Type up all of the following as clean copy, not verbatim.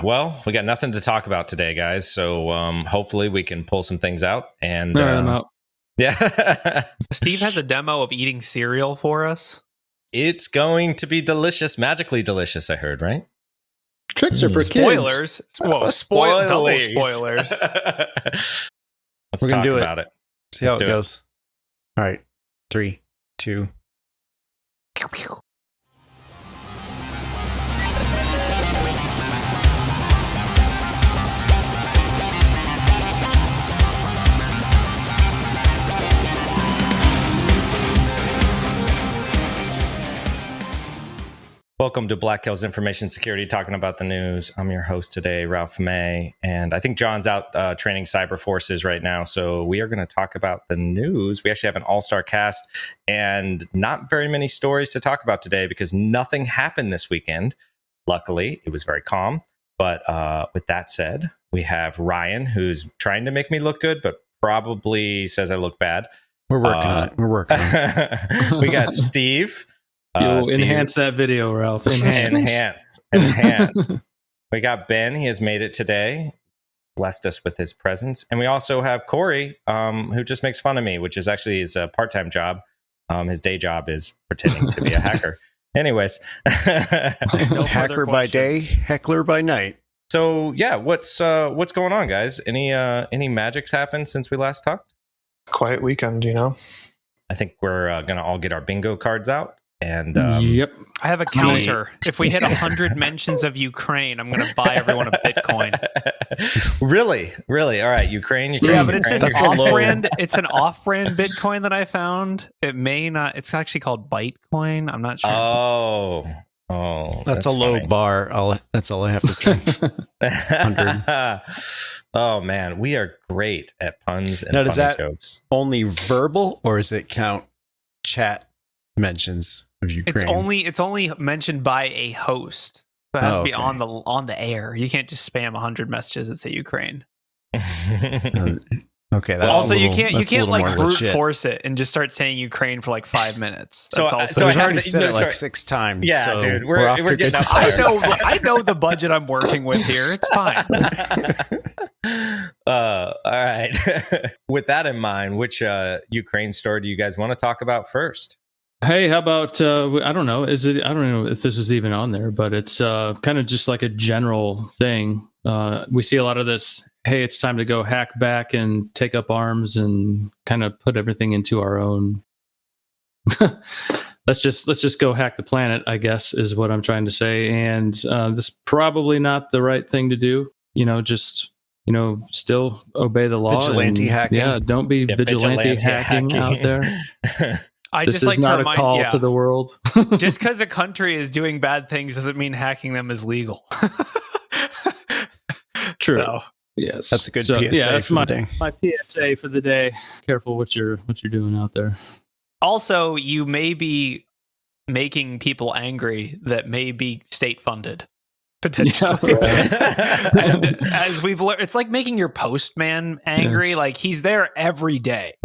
Well, we got nothing to talk about today, guys. So hopefully we can pull some things out. And all right, I'm out. Yeah. Steve has a demo of eating cereal for us. It's going to be delicious, magically delicious, I heard, right? Tricks are for Spoilers. kids. Whoa, double spoilers. Let's We're gonna talk do it. about it. See how it goes. All right. 3, 2. Welcome to Black Hills Information Security, talking about the news. I'm your host today, Ralph May, and I think John's out training cyber forces right now, so we are going to talk about the news. We actually have an all-star cast and not very many stories to talk about today because nothing happened this weekend. Luckily, it was very calm, but with that said, we have Ryan, who's trying to make me look good, but probably says I look bad. We're working on it. We're working on it. We got Steve. Steve, enhance that video, Ralph. Enhance. We got Ben. He has made it today. Blessed us with his presence. And we also have Corey, who just makes fun of me, which is actually his part-time job. His day job is pretending to be a hacker. Anyways. No hacker by day, heckler by night. So, yeah, what's going on, guys? Any magics happened since we last talked? Quiet weekend, you know? I think we're going to all get our bingo cards out. And yep, I have a counter. If we hit 100 mentions of Ukraine, I'm going to buy everyone a Bitcoin. Really? All right, Ukraine. Yeah, but it's Ukraine. this off-brand. It's an off-brand Bitcoin that I found. It may not. It's actually called Bytecoin. I'm not sure. Oh, that's a low funny. bar. That's all I have to say. 100. Oh man, we are great at puns and now, does that jokes. Only verbal, or does it count chat mentions of Ukraine? It's only mentioned by a host. So it has to be okay. on the air. You can't just spam 100 messages that say Ukraine. Okay, that's also you can't like brute force it and just start saying Ukraine for like 5 minutes. That's so we've already said it like 6 times. Yeah, so dude, we're off to a good start. I know the budget I'm working with here. It's fine. All right. With that in mind, which Ukraine story do you guys want to talk about first? Hey, how about I don't know. I don't know if this is even on there, but it's kind of just like a general thing. We see a lot of this. Hey, it's time to go hack back and take up arms and kind of put everything into our own. let's just go hack the planet, I guess, is what I'm trying to say. And this is probably not the right thing to do. Still obey the law. Vigilante hacking. Yeah, don't be vigilante hacking out there. This just is like not to a remind, call to the world. Just because a country is doing bad things doesn't mean hacking them is legal. True. So, yes, that's a good PSA that's for the day. My PSA for the day. Careful what you're doing out there. Also, you may be making people angry that may be state funded. Potentially. Yeah, and as we've learned, it's like making your postman angry. Yes. Like he's there every day.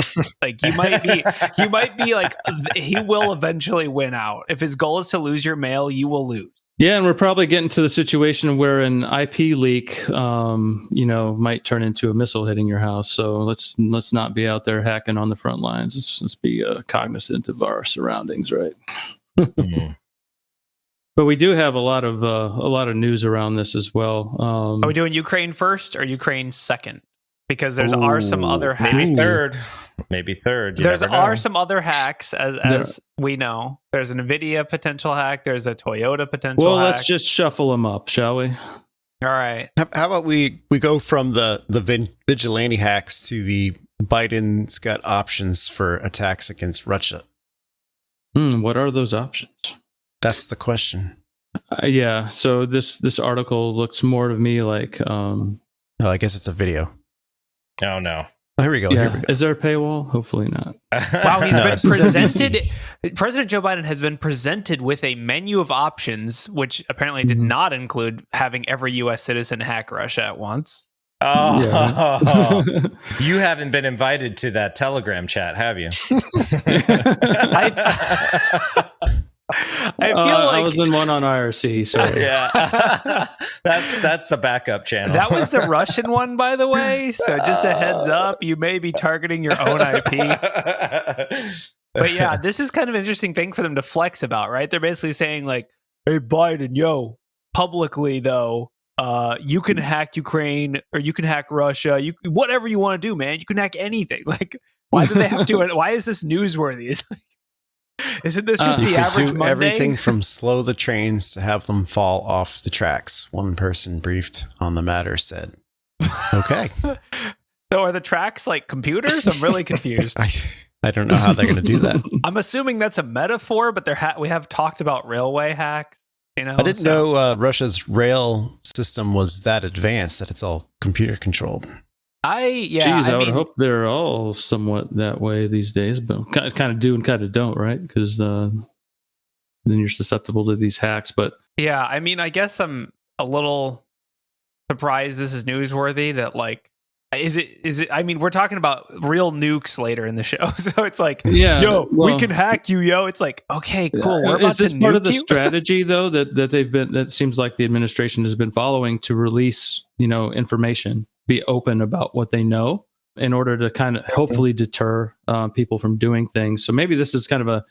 Like you might be like, he will eventually win out. If his goal is to lose your mail, you will lose. Yeah, and we're probably getting to the situation where an IP leak, might turn into a missile hitting your house. So let's not be out there hacking on the front lines. Let's be cognizant of our surroundings, right? Mm-hmm. But we do have a lot of news around this as well. Are we doing Ukraine first or Ukraine second? Because are some other hacks. Maybe third. Are some other hacks as we know. There's an NVIDIA potential hack. There's a Toyota potential hack. Well, let's just shuffle them up, shall we? All right. How about we go from the vigilante hacks to the Biden's got options for attacks against Russia? What are those options? That's the question. Yeah. So this article looks more to me like. I guess it's a video. Oh no. Oh, here we go. Yeah. Here we go. Is there a paywall? Hopefully not. Wow, he's been presented. President Joe Biden has been presented with a menu of options, which apparently did not include having every U.S. citizen hack Russia at once. Oh, you haven't been invited to that Telegram chat, have you? I feel like I was in one on IRC. Sorry. Yeah, that's the backup channel. that was the Russian one, by the way. So just a heads up, you may be targeting your own IP. But yeah, this is kind of an interesting thing for them to flex about, right? They're basically saying like, "Hey, Biden, yo, publicly though, you can hack Ukraine or you can hack Russia. You whatever you want to do, man. You can hack anything. Like, why do they have to? Why is this newsworthy? It's like, isn't this just the You could average do Monday? everything from slow the trains to have them fall off the tracks. One person briefed on the matter said, "Okay." So are the tracks like computers? I'm really confused. I don't know how they're going to do that. I'm assuming that's a metaphor, but we have talked about railway hacks. You know, I didn't know Russia's rail system was that advanced that it's all computer controlled. Geez, I would hope they're all somewhat that way these days, but kind of do and kind of don't, right? Because then you're susceptible to these hacks. But yeah, I mean, I guess I'm a little surprised this is newsworthy. That like, is it? I mean, we're talking about real nukes later in the show, so it's like, yo, we can hack you, yo. It's like, okay, cool. We're about to nuke you. Is this part of the strategy though that they've been? That seems like the administration has been following to release, information. Be open about what they know in order to kind of hopefully deter people from doing things. So maybe this is kind of a,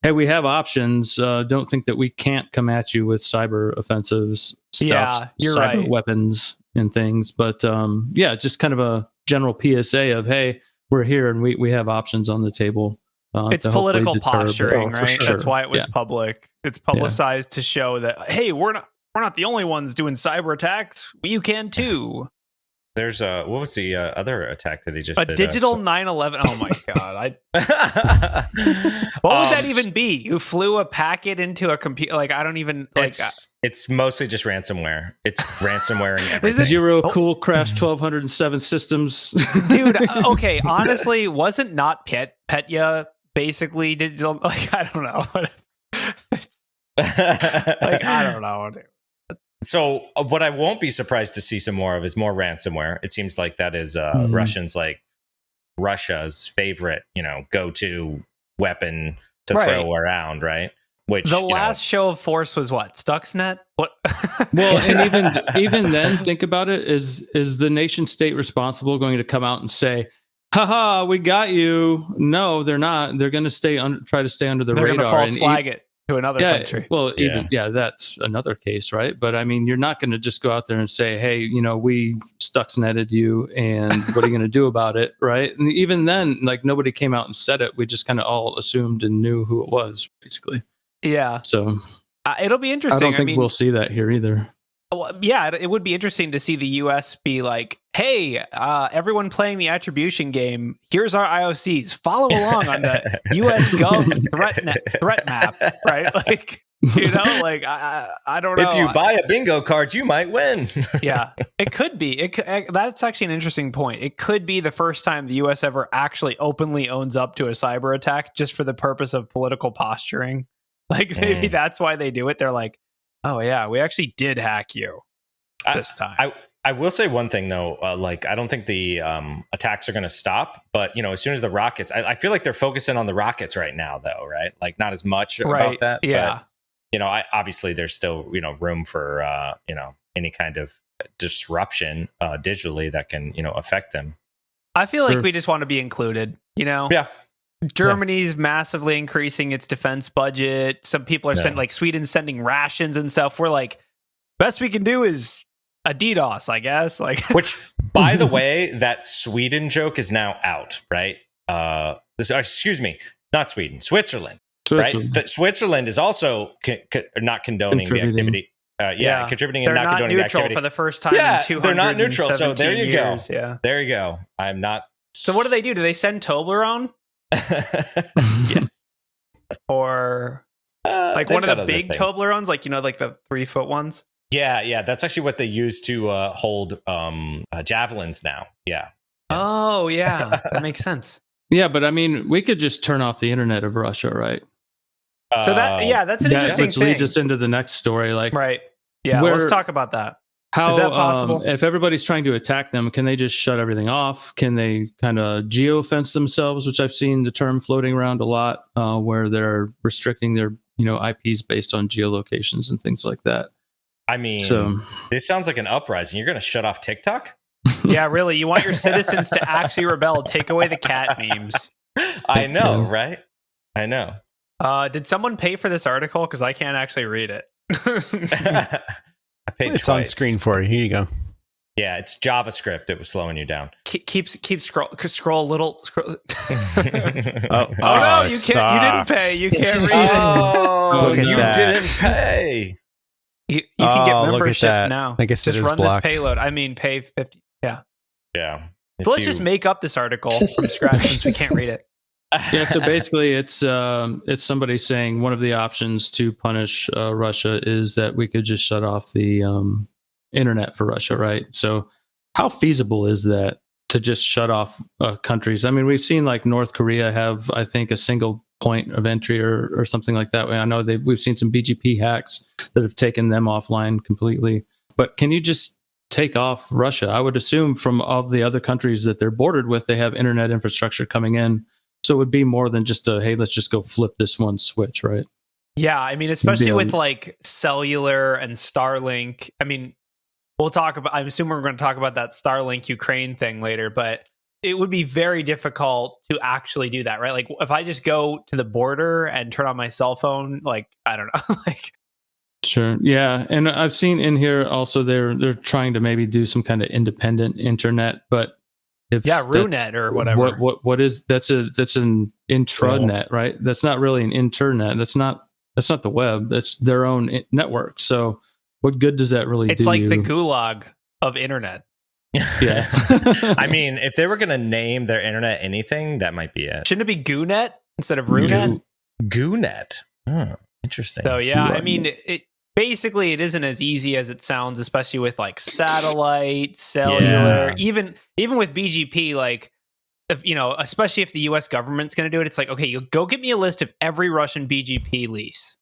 hey, we have options. Don't think that we can't come at you with cyber offensives stuff, yeah, you're cyber right. weapons and things. But just kind of a general PSA of, hey, we're here and we have options on the table. It's political deter, posturing, right? sure. That's why it was public. It's publicized to show that, hey, we're not the only ones doing cyber attacks. You can too. There's what was the other attack that he just did? A digital 9/11. Oh my god! What would that even be? You flew a packet into a computer? Like, I don't even like. It's mostly just ransomware. It's ransomware and everything. Zero cool crash 1207 systems, dude. Okay, honestly, wasn't not Petya basically digital? Like, I don't know. Like, I don't know. So what I won't be surprised to see some more of is more ransomware. It seems like that is Russia's favorite, go-to weapon to throw around, right? Which the last show of force was what? Stuxnet? What? Well, and even then, think about it: is the nation state responsible going to come out and say, "Haha, we got you"? No, they're not. They're going to try to stay under the radar. They're going to false flag it to another country. Well, that's another case, right? But I mean, you're not going to just go out there and say, hey, we Stuxneted you and what are you going to do about it, right? And even then, like, nobody came out and said it. We just kind of all assumed and knew who it was, basically. Yeah. So it'll be interesting. I don't think we'll see that here either. Well, yeah, it would be interesting to see the U.S. be like, hey, everyone playing the Attribution game, here's our IOCs. Follow along on the U.S. Gov threat map, right? Like, like, I don't know. If you buy a bingo card, you might win. Yeah, it could be. That's actually an interesting point. It could be the first time the U.S. ever actually openly owns up to a cyber attack just for the purpose of political posturing. Like, maybe that's why they do it. They're like, oh yeah, we actually did hack you this time. I will say one thing though, I don't think the attacks are going to stop, but as soon as the rockets, I feel like they're focusing on the rockets right now though, right? Like not as much about that. Yeah. But, obviously there's still, room for, any kind of disruption digitally that can, affect them. I feel like we just want to be included, Yeah. Germany's massively increasing its defense budget. Some people are like Sweden's sending rations and stuff. We're like, best we can do is a DDoS, I guess. Like, which, by the way, that Sweden joke is now out, right? Excuse me, not Sweden, Switzerland. Right? Switzerland is also not condoning the activity. Contributing and not condoning the activity. They're not neutral for the first time in 217 they're not neutral. So there you years. go. Yeah, there you go. I'm not. So what do they do? Do they send Toblerone? Yes. Or like one of the big Toblerones, like like the 3-foot ones. Yeah. That's actually what they use to hold javelins now. Yeah. Oh yeah, that makes sense. Yeah, but I mean, we could just turn off the internet of Russia, right? So that's an interesting thing. Which leads us into the next story. Like, right. Yeah, let's talk about that. How is that possible? If everybody's trying to attack them, can they just shut everything off? Can they kind of geofence themselves, which I've seen the term floating around a lot, where they're restricting their IPs based on geolocations and things like that. I mean, So this sounds like an uprising. You're going to shut off TikTok? Yeah, really. You want your citizens to actually rebel. Take away the cat memes. I know, right? I know. Did someone pay for this article? Because I can't actually read it. I paid It's twice. on screen for you. Here you go. Yeah, it's JavaScript. It was slowing you down. Keep scroll a little. Scroll. Oh, No, it you can't. stopped. You didn't pay. You can't read Oh, Look at you that. didn't pay. it. You can get Oh, look at membership that. now. I guess it just is run blocked. this payload. I mean, pay 50. Yeah. Yeah. So let's just make up this article from scratch since we can't read it. yeah, so basically it's somebody saying one of the options to punish Russia is that we could just shut off the internet for Russia, right? So how feasible is that to just shut off countries? I mean, we've seen like North Korea have, I think, a single point of entry or something like that. I know we've seen some BGP hacks that have taken them offline completely. But can you just take off Russia? I would assume from all the other countries that they're bordered with, they have internet infrastructure coming in. So it would be more than just hey, let's just go flip this one switch, right? Yeah, I mean, especially with like cellular and Starlink. I mean, we'll talk about, I'm assuming we're going to talk about that Starlink Ukraine thing later, but it would be very difficult to actually do that, right? Like if I just go to the border and turn on my cell phone, like, I don't know, like. Sure. Yeah. And I've seen in here also they're trying to maybe do some kind of independent internet, but if RuNet or whatever. What is that's an intranet, right? That's not really an internet. That's not the web. That's their own network. So what good does that really do? It's like the gulag of internet. Yeah. I mean, if they were going to name their internet anything, that might be it. Shouldn't it be GooNet instead of RuNet? GooNet. Oh, interesting. So yeah, I mean, basically it isn't as easy as it sounds, especially with like satellite, cellular, even with BGP. Like, if especially if the U.S. government's going to do it, it's like, okay, you go get me a list of every Russian BGP lease.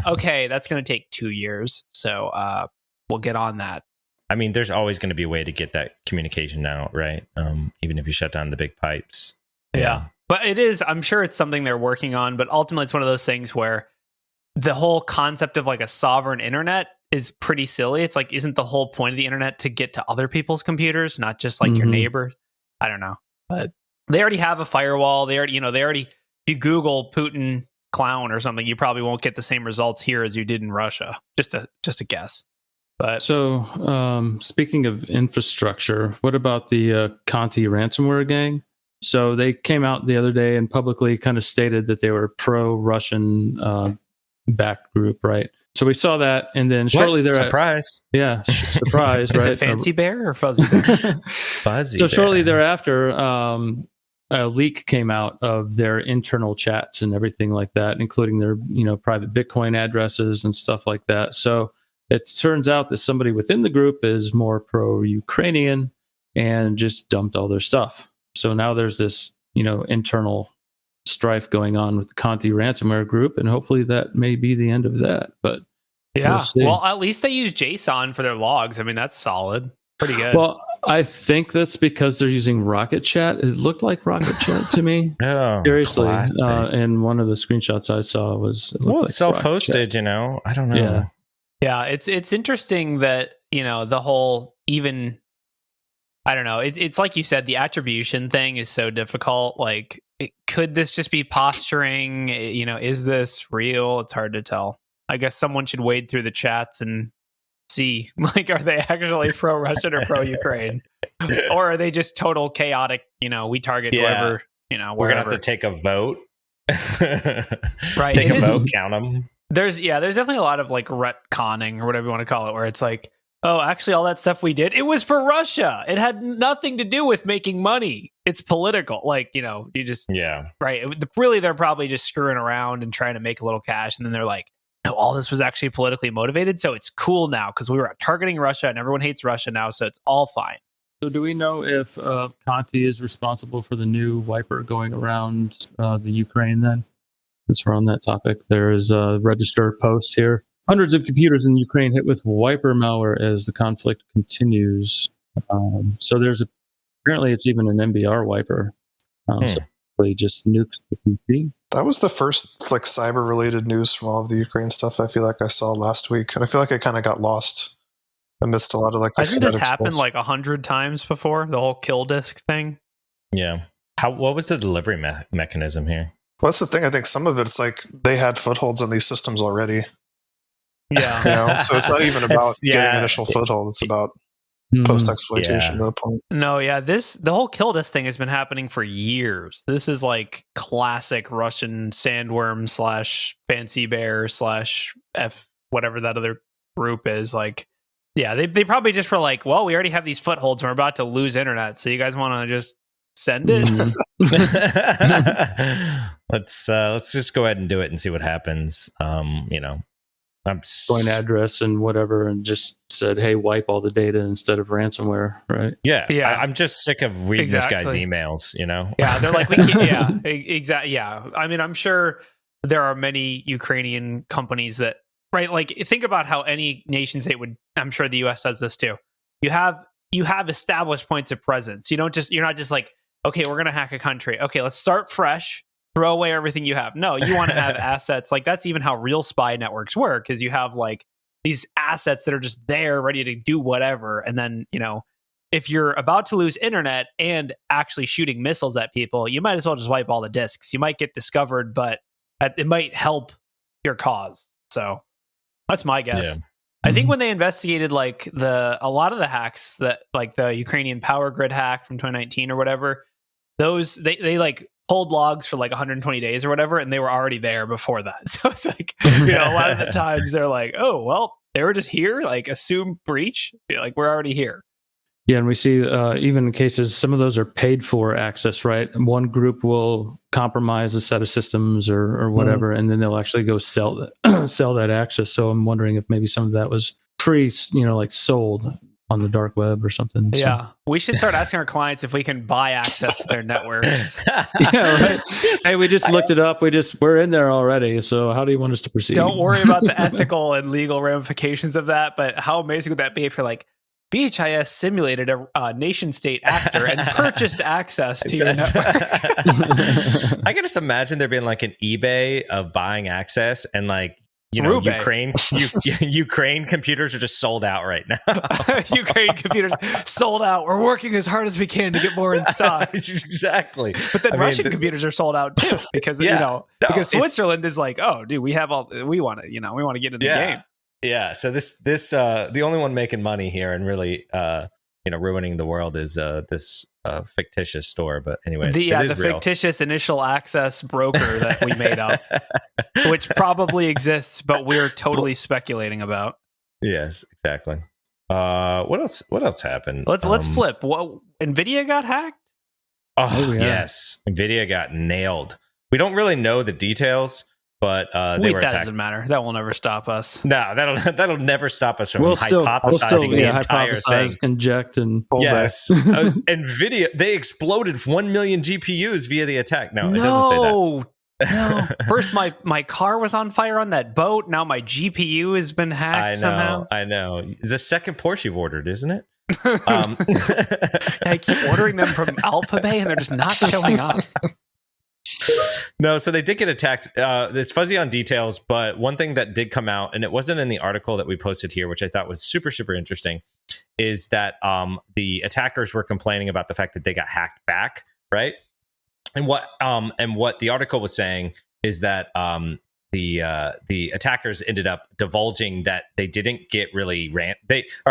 Okay, that's going to take 2 years, so we'll get on that. I mean, there's always going to be a way to get that communication out, right? Even if you shut down the big pipes. Yeah. But it is, I'm sure it's something they're working on, but ultimately it's one of those things where the whole concept of like a sovereign internet is pretty silly. It's like, isn't the whole point of the internet to get to other people's computers, not just like your neighbor? I don't know. But they already have a firewall. They already, if you Google Putin clown or something, you probably won't get the same results here as you did in Russia. Just a guess. But so speaking of infrastructure, what about the Conti ransomware gang? So they came out the other day and publicly kind of stated that they were pro-Russian backed group, right? So we saw that, and then shortly thereafter, surprise, surprise, right? Is it Fancy Bear or Fuzzy Bear? Fuzzy. So Bear. shortly thereafter, a leak came out of their internal chats and everything like that, including their private Bitcoin addresses and stuff like that. So it turns out that somebody within the group is more pro-Ukrainian and just dumped all their stuff. So now there's this internal strife going on with the Conti ransomware group, and hopefully that may be the end of that. But yeah, well, at least they use JSON for their logs. I mean, that's solid, pretty good. Well, I think that's because they're using Rocket Chat. It looked like Rocket Chat to me. Oh, seriously. And one of the screenshots I saw was it's self-hosted. I don't know. Yeah, it's interesting that the whole even. I don't know. It's like you said, the attribution thing is so difficult. Like, could this just be posturing? Is this real? It's hard to tell. I guess someone should wade through the chats and see, like, are they actually pro-Russian or pro-Ukraine? Or are they just total chaotic, we target whoever, wherever. We're going to have to take a vote. Right. Take a vote, count them. There's definitely a lot of, like, retconning or whatever you want to call it, where it's like, oh, actually, all that stuff we did, it was for Russia. It had nothing to do with making money. It's political. Like, you just... Yeah. Right. Really, they're probably just screwing around and trying to make a little cash. And then they're like, no, all this was actually politically motivated. So it's cool now because we were targeting Russia and everyone hates Russia now. So it's all fine. So do we know if Conti is responsible for the new wiper going around the Ukraine then? Since we're on that topic, there is a register post here. Hundreds of computers in Ukraine hit with wiper malware as the conflict continues. So apparently it's even an MBR wiper. So it just nukes the PC. That was the first like cyber related news from all of the Ukraine stuff I feel like I saw last week, and I feel like it kind of got lost amidst a lot of like. I think this kinetic happened stuff. like 100 times before, the whole kill disk thing. Yeah. What was the delivery mechanism here? Well, that's the thing. I think some of it's like they had footholds on these systems already. Yeah. You know, so it's not even about getting initial foothold. It's about post exploitation to the point. No, yeah, the whole kill disk thing has been happening for years. This is like classic Russian sandworm / fancy bear / F whatever that other group is. Like, yeah, they probably just were like, well, we already have these footholds and we're about to lose internet, so you guys want to just send it? Let's just go ahead and do it and see what happens. I'm Join address and whatever, and just said, "Hey, wipe all the data instead of ransomware." Right? Yeah. I'm just sick of reading this guy's emails. You know? Yeah, they're like, we can't, yeah, exactly. Yeah, I mean, I'm sure there are many Ukrainian companies that, right? Like, think about how any nation state would. I'm sure the U.S. does this too. You have established points of presence. You're not just like, okay, we're gonna hack a country. Okay, let's start fresh. Throw away everything you have. No, you want to have assets. Like, that's even how real spy networks work, is you have like these assets that are just there ready to do whatever. And then, if you're about to lose internet and actually shooting missiles at people, you might as well just wipe all the disks. You might get discovered, but it might help your cause. So that's my guess. Yeah. I think when they investigated like a lot of the hacks that like the Ukrainian power grid hack from 2019 or whatever, those they like pulled logs for like 120 days or whatever, and they were already there before that. So it's like, a lot of the times they're like, oh, well, they were just here, like assume breach, like we're already here. Yeah, and we see even in cases, some of those are paid for access, right? And one group will compromise a set of systems or whatever, and then they'll actually go sell that access. So I'm wondering if maybe some of that was like sold on the dark web or something. Yeah, we should start asking our clients if we can buy access to their networks. Yeah, right. Hey, we just looked it up. We're in there already. So how do you want us to proceed? Don't worry about the ethical and legal ramifications of that. But how amazing would that be if you're like, BHIS simulated a nation state actor and purchased access to your network? I can just imagine there being like an eBay of buying access, and like, Ukraine computers are just sold out right now. Ukraine computers sold out. We're working as hard as we can to get more in stock. Exactly. But then Russian computers are sold out too, because because Switzerland is like, oh, dude, we want to get into the game. Yeah. So this the only one making money here and really ruining the world is this fictitious store. But anyways, the fictitious initial access broker that we made up, which probably exists, but we're totally speculating about. Yes, exactly. What else happened? Let's flip. What, NVIDIA got hacked? Oh, yes. NVIDIA got nailed. We don't really know the details, but they were attacked. That doesn't matter. That will never stop us. No, that'll never stop us from hypothesizing the entire thing. Inject and yes. NVIDIA, they exploded 1 million GPUs via the attack. No, it doesn't say that. No. First, my car was on fire on that boat. Now my GPU has been hacked somehow. I know. The second Porsche you've ordered, isn't it? I keep ordering them from Alphabet and they're just not showing up. No, so they did get attacked. It's fuzzy on details, but one thing that did come out, and it wasn't in the article that we posted here, which I thought was super, super interesting, is that the attackers were complaining about the fact that they got hacked back, right? And what the article was saying is that the attackers ended up divulging that they didn't get really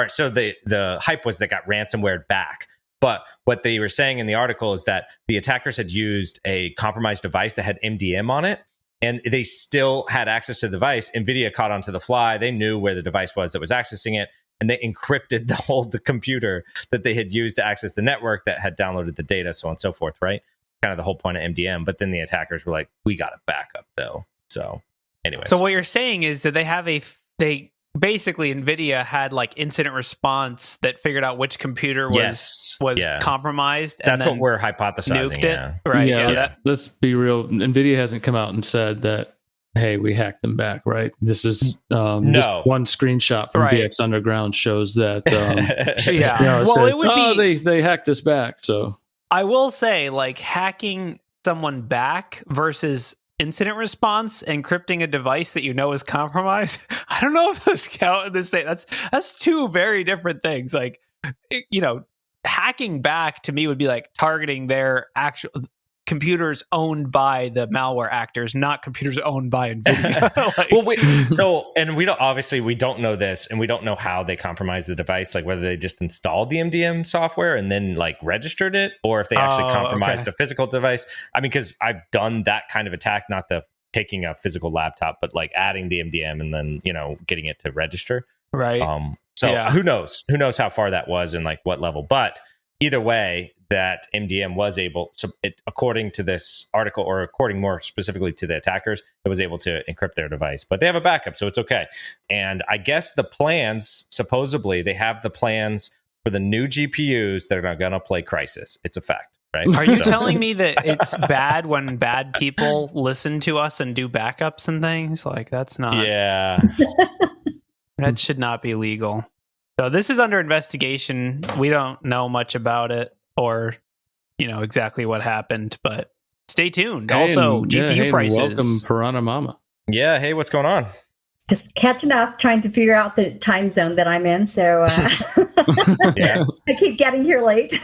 So the hype was they got ransomware back. But what they were saying in the article is that the attackers had used a compromised device that had MDM on it, and they still had access to the device. NVIDIA caught onto the fly. They knew where the device was that was accessing it, and they encrypted the computer that they had used to access the network that had downloaded the data, so on and so forth, right? Kind of the whole point of MDM. But then the attackers were like, we got it back up, though. So anyway. So what you're saying is that basically NVIDIA had like incident response that figured out which computer was compromised. And that's what we're hypothesizing. Yeah. Right. Yeah. Let's be real. NVIDIA hasn't come out and said that, hey, we hacked them back, right? This is just one screenshot from VX Underground shows that. They hacked us back. So I will say, like, hacking someone back versus incident response, encrypting a device that you know is compromised. I don't know if those count in this state. That's two very different things. Like, hacking back to me would be like targeting their actual computers owned by the malware actors, not computers owned by NVIDIA. We don't know this, and we don't know how they compromised the device, like whether they just installed the MDM software and then like registered it, or if they actually compromised a physical device. I mean, because I've done that kind of attack, not the taking a physical laptop, but like adding the MDM and then, getting it to register. Right. Who knows? Who knows how far that was and like what level? But either way, that MDM was able, according to this article, or according more specifically to the attackers, it was able to encrypt their device. But they have a backup, so it's okay. And I guess the plans, supposedly, they have the plans for the new GPUs that are going to play Crysis. It's a fact, right? Are you telling me that it's bad when bad people listen to us and do backups and things? Like, that's not... Yeah. That should not be legal. So this is under investigation. We don't know much about it or, exactly what happened, but stay tuned. GPU prices. Welcome, Piranha Mama. Yeah. Hey, what's going on? Just catching up, trying to figure out the time zone that I'm in. So Yeah. I keep getting here late.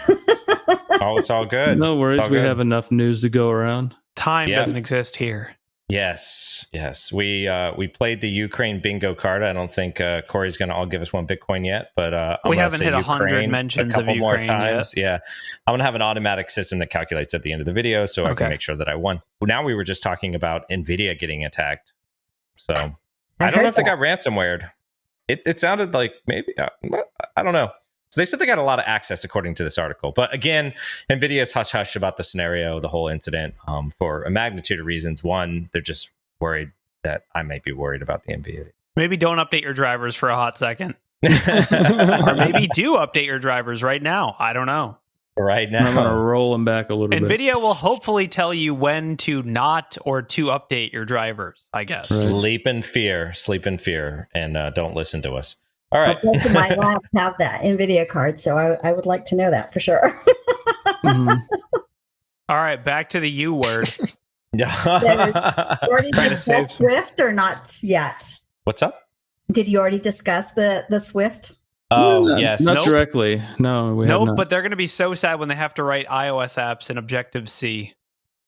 Oh, it's all good. No worries. We have enough news to go around. Time doesn't exist here. Yes. We played the Ukraine bingo card. I don't think Corey's going to all give us one Bitcoin yet, but we haven't hit 100 mentions a couple of more Ukraine times. yet. Yeah, I'm going to have an automatic system that calculates at the end of the video, so I can make sure that I won. Now we were just talking about NVIDIA getting attacked, so I don't know if they got ransomwared. It sounded like maybe I don't know. So they said they got a lot of access according to this article. But again, NVIDIA is hush-hush about the scenario, the whole incident, for a magnitude of reasons. One, they're just worried that I might be worried about the NVIDIA. Maybe don't update your drivers for a hot second. Or maybe do update your drivers right now. I don't know. Right now. I'm going to roll them back a little bit. NVIDIA will hopefully tell you when to not or to update your drivers, I guess. Right. Sleep in fear, and don't listen to us. All right. Both of my labs have that NVIDIA card, so I would like to know that for sure. All right, back to the U word. You already discussed Swift or not yet? What's up? Did you already discuss the Swift? Oh, yes. Not directly. No, we have not. But they're going to be so sad when they have to write iOS apps in Objective-C.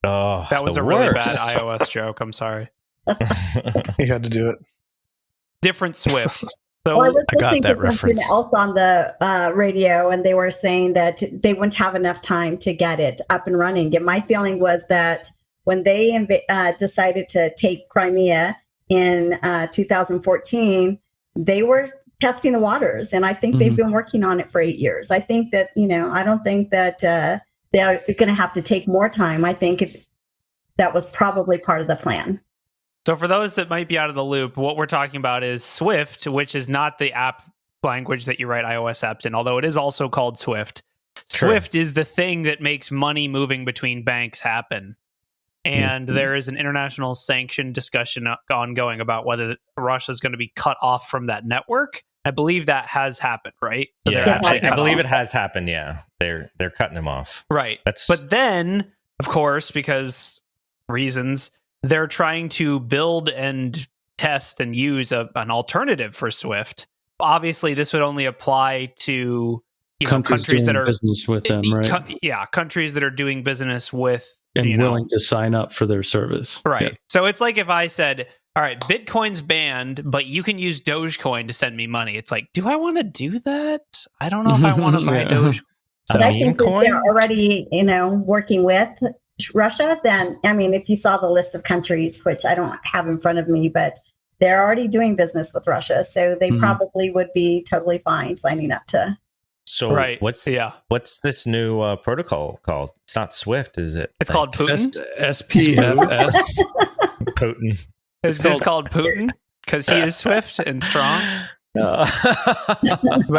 Oh, that was a really bad iOS joke. I'm sorry. He had to do it. Different Swift. So well, I was I got listening that to reference. something else on the radio, and they were saying that they wouldn't have enough time to get it up and running. And my feeling was that when they decided to take Crimea in 2014, they were testing the waters. And I think they've been working on it for 8 years. I think that, I don't think that they're going to have to take more time. I think that was probably part of the plan. So for those that might be out of the loop, what we're talking about is Swift, which is not the app language that you write iOS apps in, although it is also called Swift. True. Swift is the thing that makes money moving between banks happen. And there is an international sanction discussion ongoing about whether Russia is going to be cut off from that network. I believe that has happened, right? So yeah, I believe it has happened. Yeah, they're cutting him off. Right. But then, of course, because reasons, they're trying to build and test and use an alternative for Swift. Obviously, this would only apply to countries that are business with them, right? Countries that are doing business with and willing to sign up for their service, right? Yeah. So it's like if I said, "All right, Bitcoin's banned, but you can use Dogecoin to send me money." It's like, do I want to do that? I don't know if I want to buy Doge. But I think if they're already, working with Russia, then, if you saw the list of countries, which I don't have in front of me, but they're already doing business with Russia. So they probably would be totally fine signing up to. So what's this new protocol called? It's not Swift, is it? It's called Putin. SPFS. Putin. Is this called Putin? Because he is swift and strong. But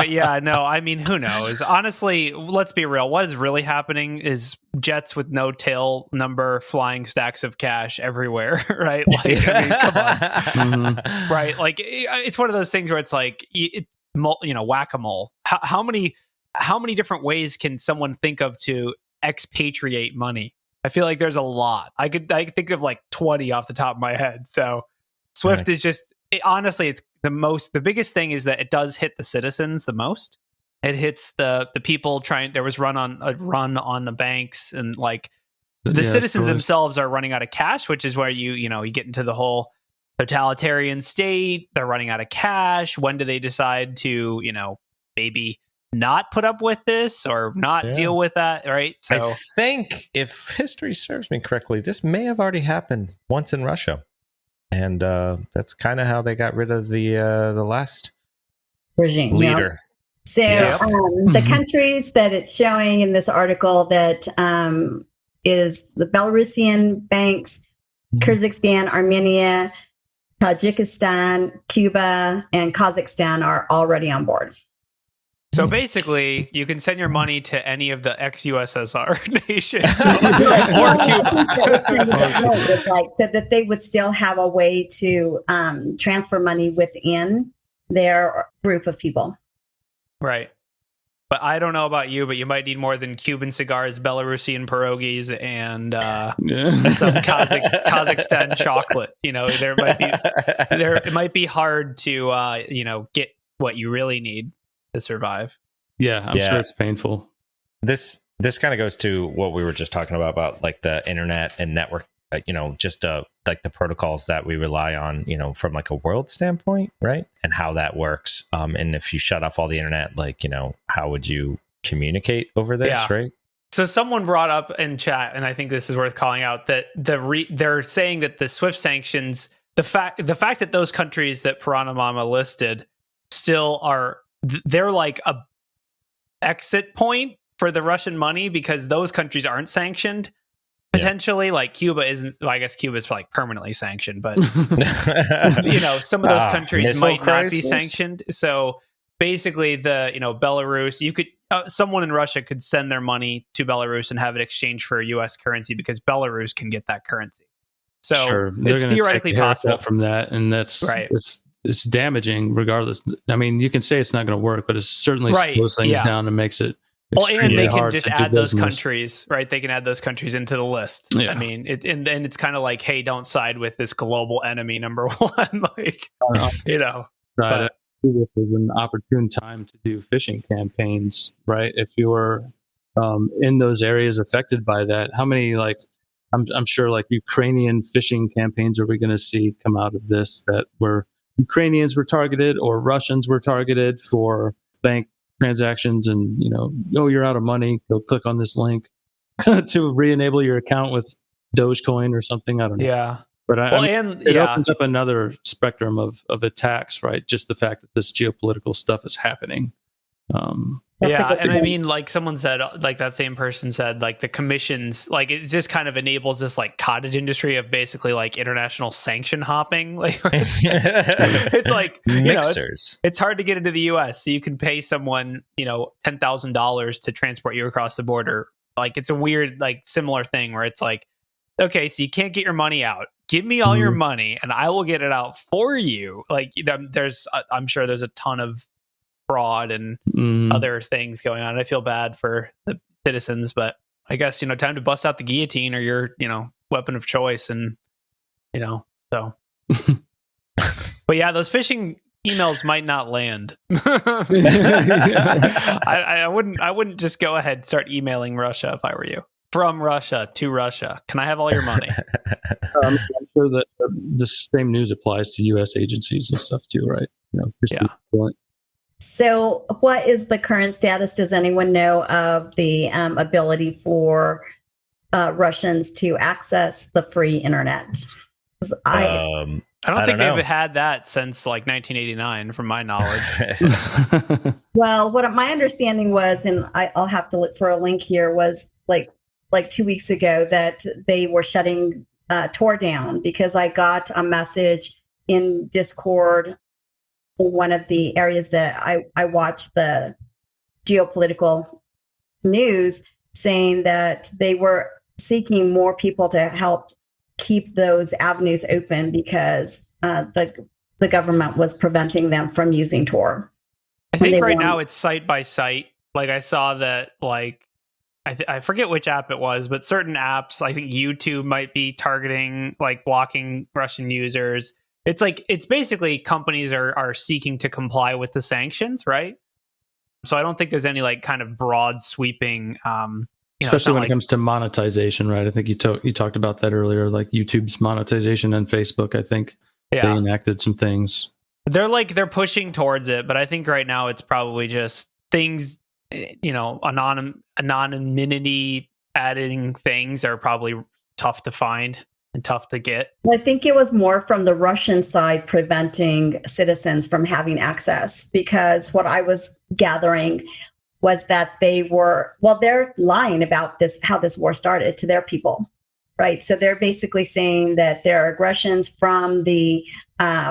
who knows? Honestly, let's be real. What is really happening is jets with no tail number flying stacks of cash everywhere, right? Like, come on. Right? Like, it's one of those things where it's like, whack-a-mole. How many different ways can someone think of to expatriate money? I feel like there's a lot. I could think of like 20 off the top of my head. So Swift is just honestly, it's the biggest thing is that it does hit the citizens the most. It hits the people trying. There was a run on the banks, and like the citizens themselves are running out of cash, which is where you get into the whole totalitarian state. They're running out of cash. When do they decide to maybe not put up with this or not deal with that? Right. So I think if history serves me correctly, this may have already happened once in Russia, and that's kind of how they got rid of the last regime leader. Yep. So the countries that it's showing in this article that is the Belarusian banks, Kyrgyzstan, Armenia, Tajikistan, Cuba, and Kazakhstan are already on board. So basically, you can send your money to any of the ex-USSR nations or Cuba. So that they would still have a way to transfer money within their group of people. Right. But I don't know about you, but you might need more than Cuban cigars, Belarusian pierogies, and some Kazakhstan chocolate. It might be hard to get what you really need to survive. Yeah, I'm sure it's painful. This kind of goes to what we were just talking about like the internet and network, just like the protocols that we rely on, from like a world standpoint, right? And how that works. And if you shut off all the internet, like, how would you communicate over this, right? So someone brought up in chat, and I think this is worth calling out, that they're saying that the SWIFT sanctions, the fact that those countries that Piranha Mama listed still they're like a exit point for the Russian money because those countries aren't sanctioned. Potentially, like Cuba isn't. Well, I guess Cuba's like permanently sanctioned, but some of those countries might not be sanctioned. So basically, the Belarus, you could someone in Russia could send their money to Belarus and have it exchanged for U.S. currency because Belarus can get that currency. So it's theoretically possible from that, and that's right. It's damaging regardless. I mean, you can say it's not going to work, but it certainly slows things down and makes it. Well, and they can just add those countries, right? They can add those countries into the list. Yeah. I mean, and it's kind of like, hey, don't side with this global enemy number one. Like, But this is an opportune time to do phishing campaigns, right? If you're in those areas affected by that, how many I'm sure like Ukrainian phishing campaigns are we going to see come out of this that were Ukrainians were targeted or Russians were targeted for bank transactions and you're out of money, go click on this link to re-enable your account with Dogecoin or something. I don't know. But it opens up another spectrum of attacks, right? Just the fact that this geopolitical stuff is happening. And I mean, like someone said, like that same person said, like the commissions, like it just kind of enables this like cottage industry of basically like international sanction hopping. Like it's like mixers. It's hard to get into the U.S., so you can pay someone $10,000 to transport you across the border. Like it's a weird like similar thing where it's like, okay, so you can't get your money out. Give me all your money, and I will get it out for you. Like I'm sure there's a ton of fraud and other things going on. I feel bad for the citizens, but I guess time to bust out the guillotine or your weapon of choice, and so. But yeah, those phishing emails might not land. I wouldn't just go ahead and start emailing Russia if I were you. From Russia to Russia, can I have all your money? I'm sure that the same news applies to U.S. agencies and stuff too, right? So what is the current status? Does anyone know of the ability for Russians to access the free internet? I don't think they've had that since like 1989, from my knowledge. Well, what my understanding was, and I'll have to look for a link here, was like 2 weeks ago that they were shutting Tor down because I got a message in Discord. One of the areas that I watch the geopolitical news, saying that they were seeking more people to help keep those avenues open because the government was preventing them from using Tor. I think right now it's site by site. Like I saw that like I forget which app it was, but certain apps, I think YouTube might be targeting, like blocking Russian users. It's basically companies are seeking to comply with the sanctions, right? So I don't think there's any like kind of broad sweeping, especially when it comes to monetization, right? I think you talked about that earlier, like YouTube's monetization and Facebook. I think they enacted some things. They're pushing towards it, but I think right now it's probably just things, anonymity adding things are probably tough to find and tough to get. I think it was more from the Russian side preventing citizens from having access, because what I was gathering was that they're lying about this, how this war started to their people, right? So they're basically saying that there are aggressions from the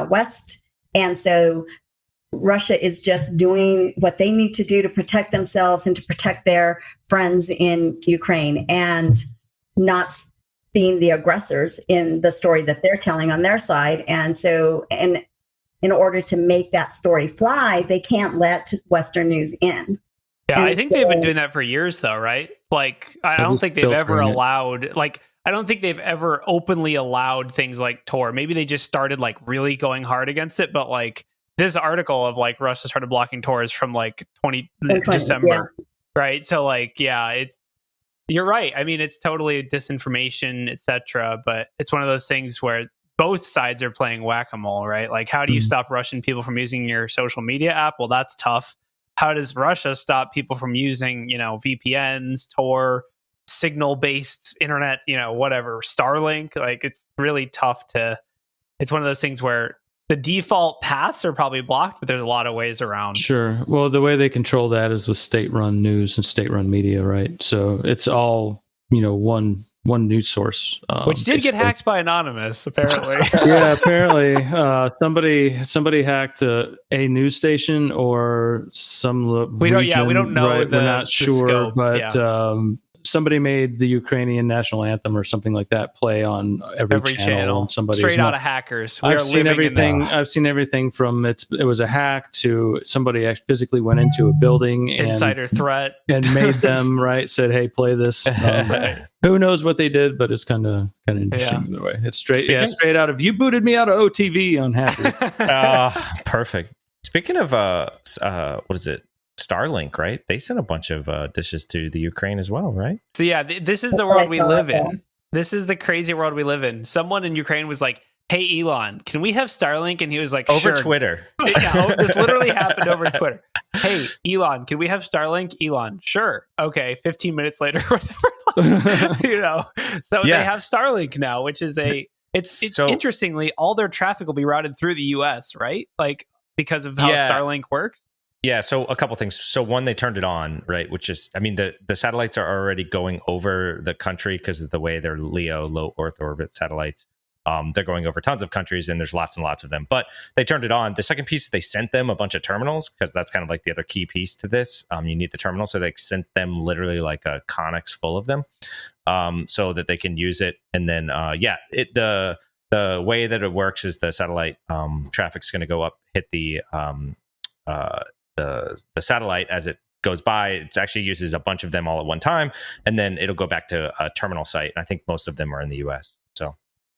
West. And so Russia is just doing what they need to do to protect themselves and to protect their friends in Ukraine, and not being the aggressors in the story that they're telling on their side. And so, and in order to make that story fly, they can't let Western news in. Yeah, I think they've been doing that for years, though, right? Like, I don't think they've ever allowed, like, I don't think they've ever openly allowed things like Tor. Maybe they just started like really going hard against it, but like this article of like Russia started blocking Tor is from like 20 December, right? So like, yeah, you're right. I mean, it's totally disinformation, etc. But it's one of those things where both sides are playing whack-a-mole, right? Like, how do you stop Russian people from using your social media app? Well, that's tough. How does Russia stop people from using, VPNs, Tor, signal-based internet, whatever, Starlink? Like, it's really tough it's one of those things where the default paths are probably blocked, but there's a lot of ways around. Sure. Well, the way they control that is with state-run news and state-run media, right? So it's all, one news source. Which did get hacked by Anonymous, apparently. Yeah, apparently. Somebody hacked a news station or some we don't know. Right? We're not sure, scope, but somebody made the Ukrainian national anthem or something like that play on every channel. Straight out of hackers. I've seen everything from it was a hack to somebody physically went into a building and insider threat and made them said, "Hey, play this." Right. Who knows what they did, but it's kind of interesting in a way. It's straight out of, you booted me out of OTV on hackers. Perfect. Speaking of what is it? Starlink, right? They sent a bunch of dishes to the Ukraine as well, right? So yeah, this is the world we live in. This is the crazy world we live in. Someone in Ukraine was like, "Hey Elon, can we have Starlink?" And he was like, over sure. Twitter. Yeah, this literally happened over Twitter. "Hey Elon, can we have Starlink?" Elon, sure. Okay, 15 minutes later, whatever. So they have Starlink now, which is interestingly, all their traffic will be routed through the US, right? Like, because of how Starlink works. Yeah, so a couple things. So one, they turned it on, right? Which is, I mean, the satellites are already going over the country because of the way they're LEO, low Earth orbit satellites. They're going over tons of countries, and there's lots and lots of them. But they turned it on. The second piece, they sent them a bunch of terminals, because that's kind of like the other key piece to this. You need the terminal, so they sent them literally like a Connex full of them, so that they can use it. And then, the way that it works is the satellite traffic's going to go up, hit the satellite as it goes by. It actually uses a bunch of them all at one time, and then it'll go back to a terminal site. And I think most of them are in the US.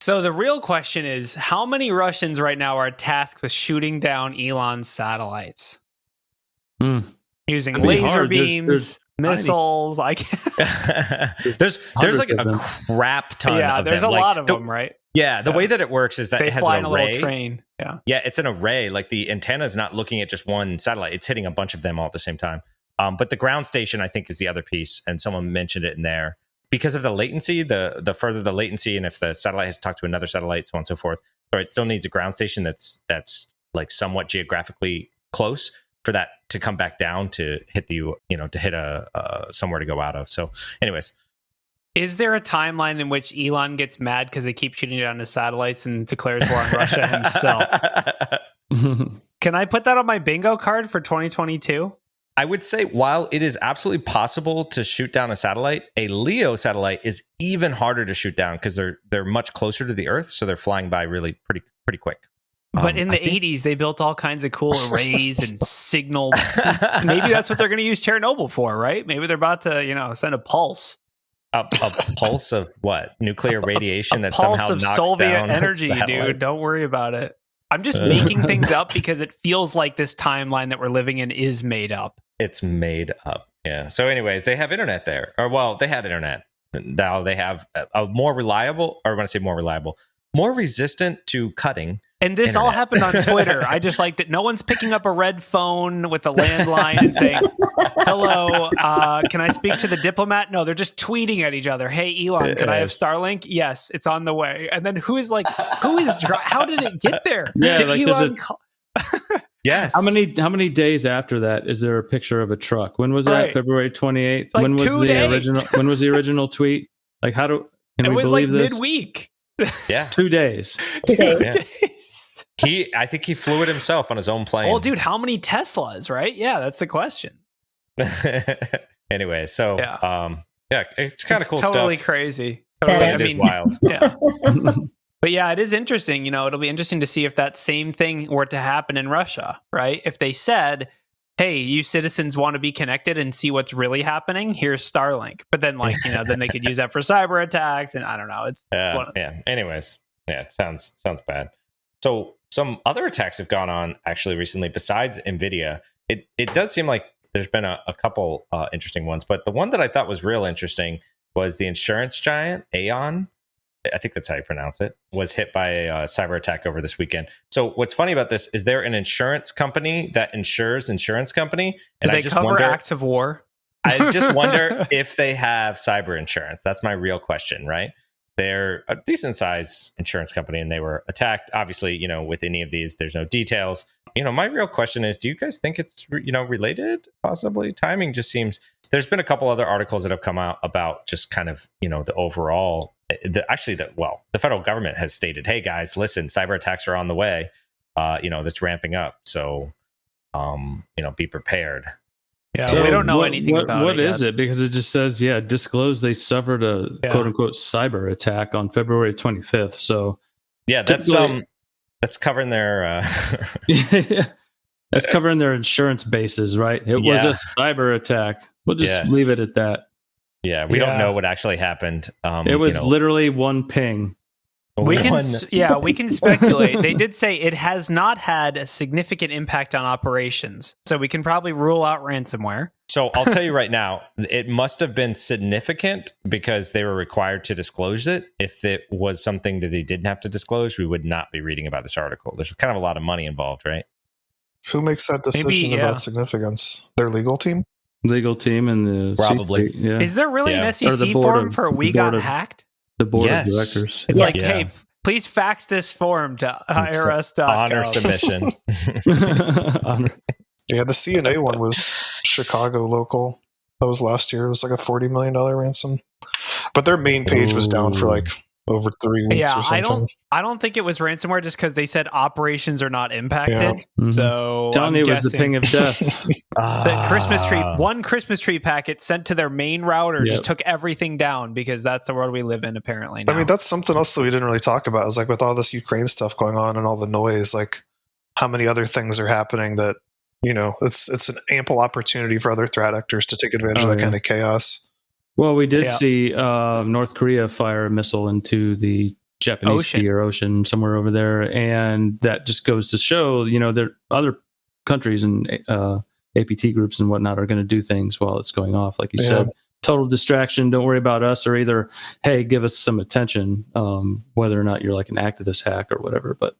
So the real question is, how many Russians right now are tasked with shooting down Elon's satellites? Using laser beams, missiles. There's like a crap ton of them. Yeah, there's a lot of them, right? Yeah, the way that it works is that it has fly an in array. A little train. Yeah, it's an array. Like, the antenna is not looking at just one satellite; it's hitting a bunch of them all at the same time. But the ground station, I think, is the other piece, and someone mentioned it in there. Because of the latency, the further the latency, and if the satellite has to talk to another satellite, so on and so forth, or it still needs a ground station that's like somewhat geographically close for that to come back down to hit somewhere to go out of. So, anyways. Is there a timeline in which Elon gets mad because they keep shooting down his satellites and declares war on Russia himself? Can I put that on my bingo card for 2022? I would say, while it is absolutely possible to shoot down a satellite, a LEO satellite is even harder to shoot down because they're much closer to the Earth, so they're flying by really pretty quick. But in the 80s, they built all kinds of cool arrays and signal. Maybe that's what they're going to use Chernobyl for, right? Maybe they're about to, send a pulse. A pulse of what? Nuclear radiation that pulse somehow of knocks Soviet down energy, dude. satellites. Don't worry about it. I'm just making things up because it feels like this timeline that we're living in is made up. It's made up. Yeah. So anyways, they have internet there. Or, well, they had internet. Now they have a more reliable, or when I say more reliable, more resistant to cutting. And this internet. all happened on Twitter. I just like that no one's picking up a red phone with a landline and saying, hello, can I speak to the diplomat? No, they're just tweeting at each other. Hey, Elon, can I have Starlink? Yes, it's on the way. And then how did it get there? Yeah, did like, Elon Yes. How many days after that is there a picture of a truck? When was that? Right. February 28th. Like when was 2 the days. original? When was the original tweet? Like, can it we was believe like this? midweek. Yeah. 2 days. 2 days. Yeah. Days. I think he flew it himself on his own plane. Well, dude, how many Teslas, right? Yeah, that's the question. Anyway, so it's kind of cool totally stuff. crazy. It Is wild. Yeah. But yeah, it is interesting. It'll be interesting to see if that same thing were to happen in Russia, right? If they said, hey, you citizens want to be connected and see what's really happening, here's Starlink. But then then they could use that for cyber attacks. And I don't know. It's Anyways, it sounds bad. So some other attacks have gone on actually recently besides NVIDIA. It does seem like there's been a couple interesting ones, but the one that I thought was real interesting was the insurance giant Aon. I think that's how you pronounce it, was hit by a cyber attack over this weekend. So what's funny about this is they're an insurance company that insures insurance company. And they I just cover wonder, acts of war. I just wonder if they have cyber insurance. That's my real question, right? They're a decent sized insurance company and they were attacked. Obviously, with any of these, there's no details. My real question is, do you guys think it's, related? Possibly. Timing just seems, there's been a couple other articles that have come out about just kind of, the overall, the federal government has stated, hey guys, listen, cyber attacks are on the way. That's ramping up. So, be prepared. Yeah, So we don't know anything about it. What is it? Because it just says, disclose they suffered a quote unquote cyber attack on February 25th. So yeah, that's covering their that's covering their insurance bases, right? It was a cyber attack. We'll just leave it at that. Yeah, we don't know what actually happened. It was literally one ping. We can speculate. They did say it has not had a significant impact on operations, so we can probably rule out ransomware. So I'll tell you right now, it must have been significant because they were required to disclose it. If it was something that they didn't have to disclose, we would not be reading about this article. There's kind of a lot of money involved, right? Who makes that decision about significance? Their legal team? Legal team and the probably. Is there really an SEC form for we got hacked? The board of directors. It's like, hey, please fax this form to IRS.gov. Honor submission. Yeah, the CNA one was Chicago local. That was last year. It was like a $40 million ransom. But their main page was down for like over 3 weeks or something. I don't think it was ransomware just because they said operations are not impacted. Yeah. Mm-hmm. So telling you it was the ping of death. The Christmas tree, one Christmas tree packet sent to their main router just took everything down because that's the world we live in apparently now. I mean, that's something else that we didn't really talk about. Is like with all this Ukraine stuff going on and all the noise, like how many other things are happening that, it's an ample opportunity for other threat actors to take advantage of that kind of chaos. Well, we did see North Korea fire a missile into the Japanese Sea or ocean somewhere over there. And that just goes to show, there other countries and APT groups and whatnot are going to do things while it's going off. Like you said, total distraction. Don't worry about us, or either, hey, give us some attention, whether or not you're like an activist hack or whatever. But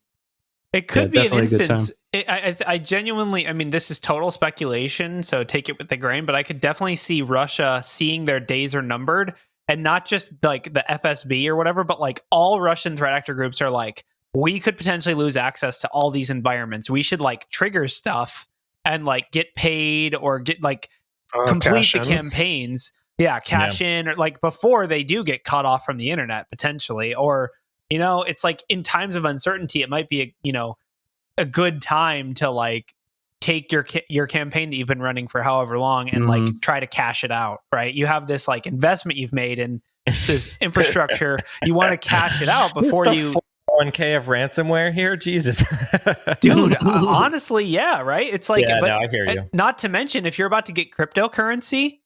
it could be an instance. I genuinely, this is total speculation, so take it with a grain, but I could definitely see Russia seeing their days are numbered, and not just like the FSB or whatever, but like all Russian threat actor groups are like, we could potentially lose access to all these environments. We should like trigger stuff and like get paid or get like complete the campaigns. Yeah, cash in, or like before they do get cut off from the internet potentially, or it's like in times of uncertainty, it might be a good time to like take your campaign that you've been running for however long and like try to cash it out, right? You have this like investment you've made in this infrastructure. You want to cash it out before you 401k of ransomware here? Jesus. Dude, honestly, yeah, right? It's like, Yeah, but no, I hear you. Not to mention, if you're about to get cryptocurrency,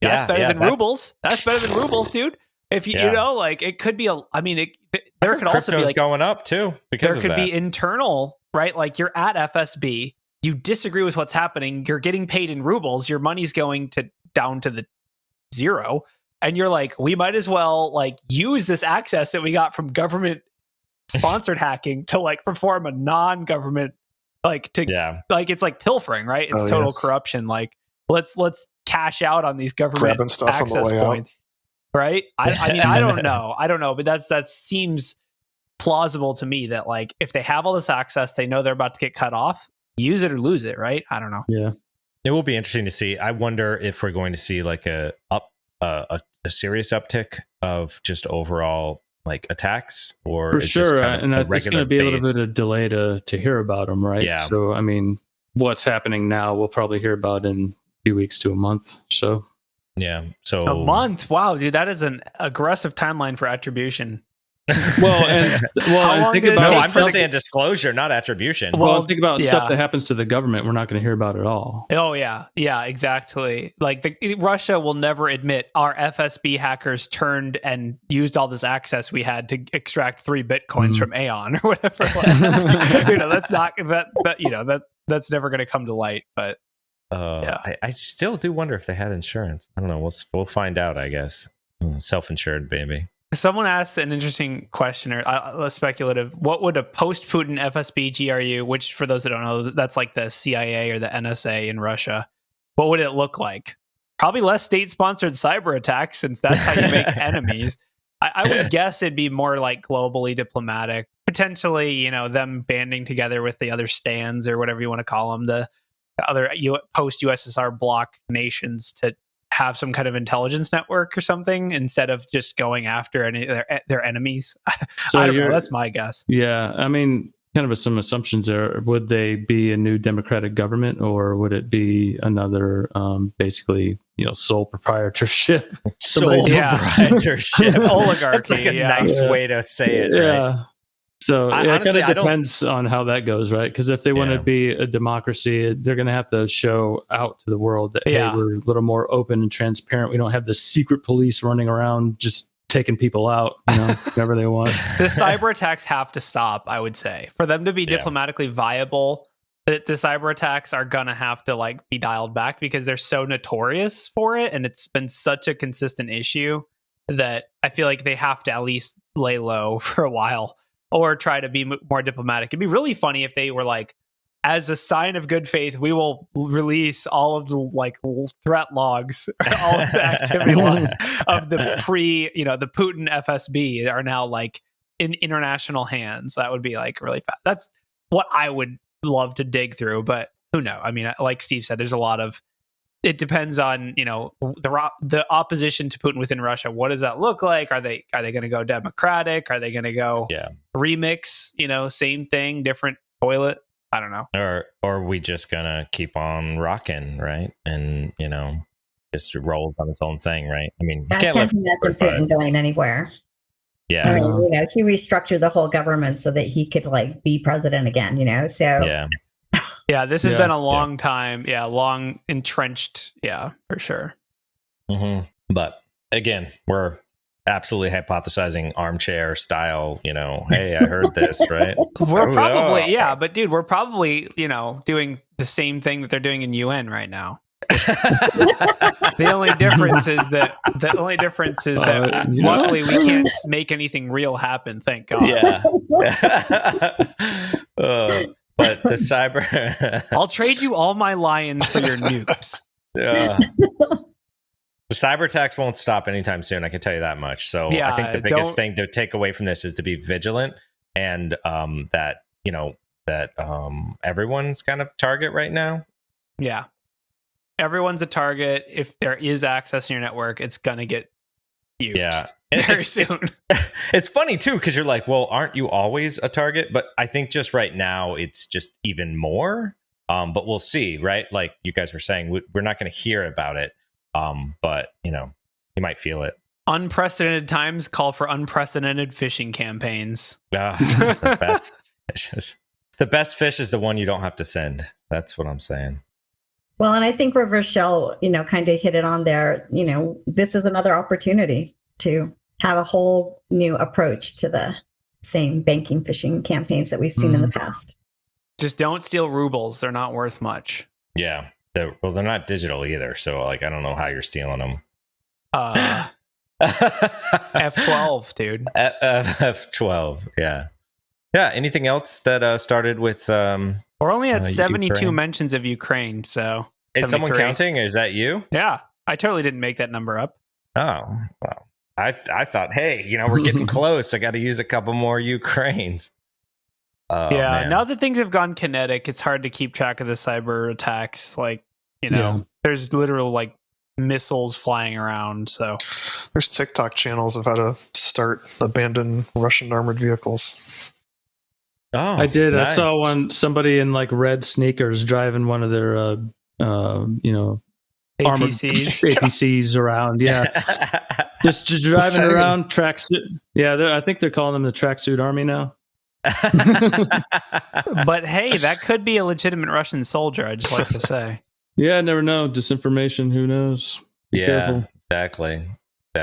that's better than rubles. That's better than rubles, dude. If you, you know, like it could be there could also be like going up too because there could be internal, right? Like you're at FSB, you disagree with what's happening, you're getting paid in rubles, your money's going down to the zero, and you're like, we might as well like use this access that we got from government sponsored hacking to like perform a non-government like it's like pilfering, right? It's total corruption. Like let's cash out on these government stuff access points. Right? I mean, I don't know, but that seems plausible to me that like if they have all this access, they know they're about to get cut off, use it or lose it, right? I don't know. Yeah. It will be interesting to see. I wonder if we're going to see like a serious uptick of just overall like attacks, or for sure, and it's going to be a little bit of delay to hear about them, right? Yeah. So I mean, what's happening now, we'll probably hear about in a few weeks to a month. So yeah, so a month. Wow, dude, that is an aggressive timeline for attribution. and think about. No, I'm just saying disclosure, not attribution. Well, think about stuff that happens to the government. We're not going to hear about it all. Oh yeah, exactly. Like Russia will never admit our FSB hackers turned and used all this access we had to extract 3 bitcoins from Aeon or whatever. That's not that. That's never going to come to light. But I still do wonder if they had insurance. I don't know. We'll find out, I guess. Self-insured, baby. Someone asked an interesting question, or speculative. What would a post-Putin FSB GRU, which for those that don't know, that's like the CIA or the NSA in Russia, what would it look like? Probably less state-sponsored cyber attacks, since that's how you make enemies. I would guess it'd be more like globally diplomatic, potentially, them banding together with the other stands or whatever you want to call them, the other post-USSR bloc nations to have some kind of intelligence network or something instead of just going after any their enemies. So I don't know. That's my guess. Yeah, I mean, kind of some assumptions there. Would they be a new democratic government, or would it be another, basically, sole proprietorship? Proprietorship, oligarchy. That's like a nice way to say it. Yeah. Right? So it kind of depends on how that goes, right? Because if they want to be a democracy, they're going to have to show out to the world that hey, we're a little more open and transparent. We don't have the secret police running around just taking people out, whenever they want. The cyber attacks have to stop, I would say, for them to be diplomatically viable. The cyber attacks are gonna have to be dialed back because they're so notorious for it, and it's been such a consistent issue that I feel like they have to at least lay low for a while. Or try to be more diplomatic. It'd be really funny if they were like, as a sign of good faith, we will release all of the threat logs, all of the activity logs of the the Putin FSB are now in international hands. That would be really fast. That's what I would love to dig through, but who knows? I mean, like Steve said, there's a lot of. It depends on the opposition to Putin within Russia. What does that look like? Are they going to go democratic? Are they going to go remix? Same thing, different toilet. I don't know. Or are we just gonna keep on rocking, right? And just rolls on its own thing, right? I mean, I can't imagine Putin going anywhere. Yeah, I mean, he restructured the whole government so that he could be president again. So yeah. Yeah, this has been a long time. Yeah, long entrenched. Yeah, for sure. Mm-hmm. But again, we're absolutely hypothesizing armchair style. Hey, I heard this, right? We're probably but dude, we're probably doing the same thing that they're doing in UN right now. The only difference is that luckily we can't make anything real happen. Thank God. Yeah. But the cyber... I'll trade you all my lions for your nukes. Yeah. The cyber attacks won't stop anytime soon. I can tell you that much. So I think the biggest thing to take away from this is to be vigilant, and that everyone's kind of target right now. Yeah. Everyone's a target. If there is access in your network, it's going to get used very soon. It's funny too, because you're like, well, aren't you always a target? But I think just right now it's just even more. But we'll see, right? Like you guys were saying, we're not going to hear about it. But you might feel it. Unprecedented times call for unprecedented phishing campaigns. The best fishes. The best fish is the one you don't have to send. That's what I'm saying. Well, and I think Reverse Shell, kind of hit it on there. This is another opportunity to have a whole new approach to the same banking phishing campaigns that we've seen in the past. Just don't steal rubles. They're not worth much. Yeah. They're not digital either. So I don't know how you're stealing them. F12, dude. F12. Yeah. Yeah. Anything else that started with? We're only at 72 Ukraine? Mentions of Ukraine. So Is someone 73. counting? Is that you? Yeah, I totally didn't make that number up. Oh, well, I thought, hey, we're getting close. I got to use a couple more Ukraines. Oh, yeah. man. Now that things have gone kinetic, it's hard to keep track of the cyber attacks. There's literal missiles flying around. So There's TikTok channels of how to start abandoned Russian armored vehicles. Oh, I did. nice. I saw red red sneakers driving one of their, armored APCs. APCs around. Yeah, just driving around tracksuit. Yeah, I think they're calling them the tracksuit army now. But hey, that could be a legitimate Russian soldier. I just like to say. Yeah, never know. Disinformation. Who knows? Be careful. Exactly.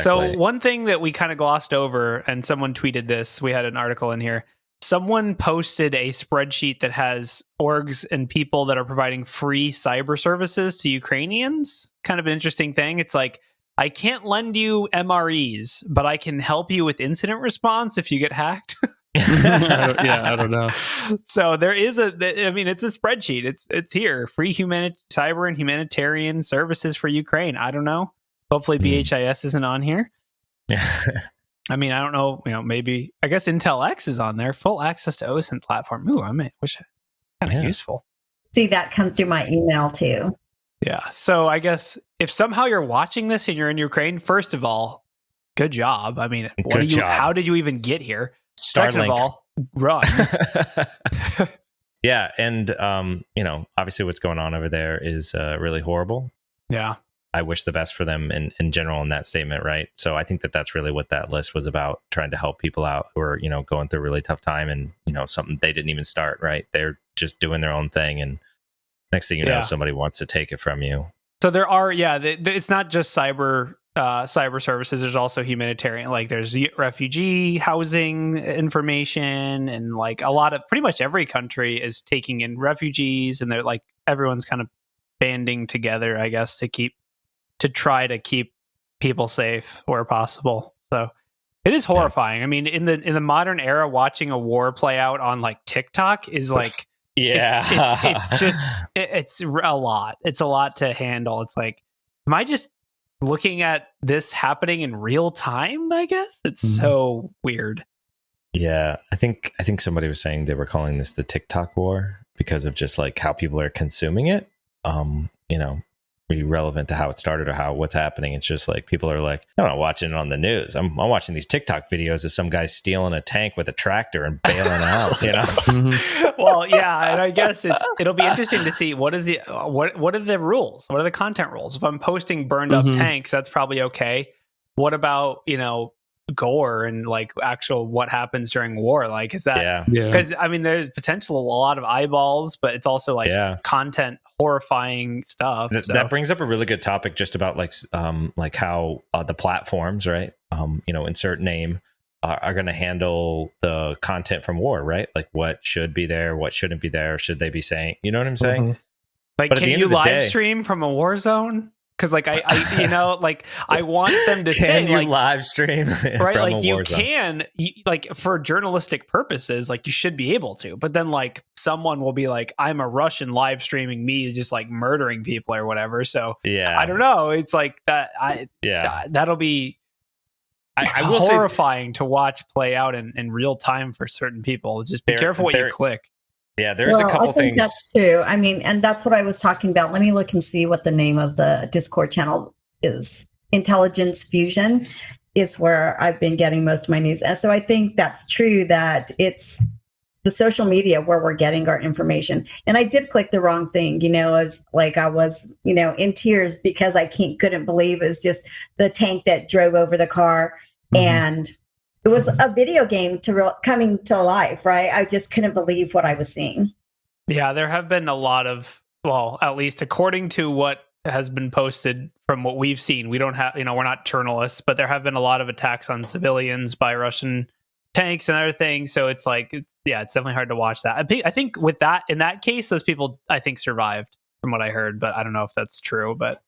So one thing that we kind of glossed over, and someone tweeted this, we had an article in here. Someone posted a spreadsheet that has orgs and people that are providing free cyber services to Ukrainians. Kind of an interesting thing. It's like, I can't lend you MREs, but I can help you with incident response if you get hacked. I don't know. So there is it's a spreadsheet. It's here. Free cyber and humanitarian services for Ukraine. I don't know. Hopefully BHIS isn't on here. Yeah. I don't know, maybe, I guess Intel X is on there. Full access to OSINT platform. Ooh, wish kind of useful. See, that comes through my email too. Yeah. So I guess if somehow you're watching this and you're in Ukraine, first of all, good job. How did you even get here? Starlink. Second of all, run. Yeah. And, obviously what's going on over there is really horrible. Yeah. I wish the best for them in general in that statement, right? So I think that's really what that list was about, trying to help people out who are, going through a really tough time and, something they didn't even start, right? They're just doing their own thing. And next thing you know, somebody wants to take it from you. So there are, it's not just cyber services. There's also humanitarian, there's refugee housing information, and a lot of, pretty much every country is taking in refugees, and they're everyone's kind of banding together, I guess, to try to keep people safe where possible. So it is horrifying. Yeah. In the modern era, watching a war play out on TikTok is it's a lot. It's a lot to handle. It's am I just looking at this happening in real time? I guess it's so weird. Yeah, I think somebody was saying they were calling this the TikTok war because of just how people are consuming it. Be relevant to how it started or what's happening. It's just people are I'm not watching it on the news. I'm watching these TikTok videos of some guy stealing a tank with a tractor and bailing out. Well, yeah, and I guess it'll be interesting to see what are the rules? What are the content rules? If I'm posting burned up tanks, that's probably okay. What about gore and actual what happens during war? Is that because there's potential a lot of eyeballs, but it's also content horrifying stuff. That brings up a really good topic just about how the platforms, right, insert name, are going to handle the content from war, right? What should be there, what shouldn't be there, should they be saying, you know what I'm saying? But can you live stream from a war zone? Because I want them to say, can you live stream right? You can, for journalistic purposes, you should be able to. But then someone will be I'm a Russian live streaming me just murdering people or whatever. So I don't know. It's that. That'll be. I will horrifying to watch play out in real time for certain people. Just be careful what you click. Yeah, there's a couple things. That's true. And that's what I was talking about. Let me look and see what the name of the Discord channel is. Intelligence Fusion is where I've been getting most of my news. And so I think that's true that it's the social media where we're getting our information. And I did click the wrong thing, it's like I was, in tears because I couldn't believe it was just the tank that drove over the car. And it was a video game coming to life, right? I just couldn't believe what I was seeing. Yeah, there have been a lot of, well, at least according to what has been posted from what we've seen, we don't have, we're not journalists, but there have been a lot of attacks on civilians by Russian tanks and other things. So it's like, it's definitely hard to watch that. I think with that, in that case, those people, I think, survived from what I heard, but I don't know if that's true. But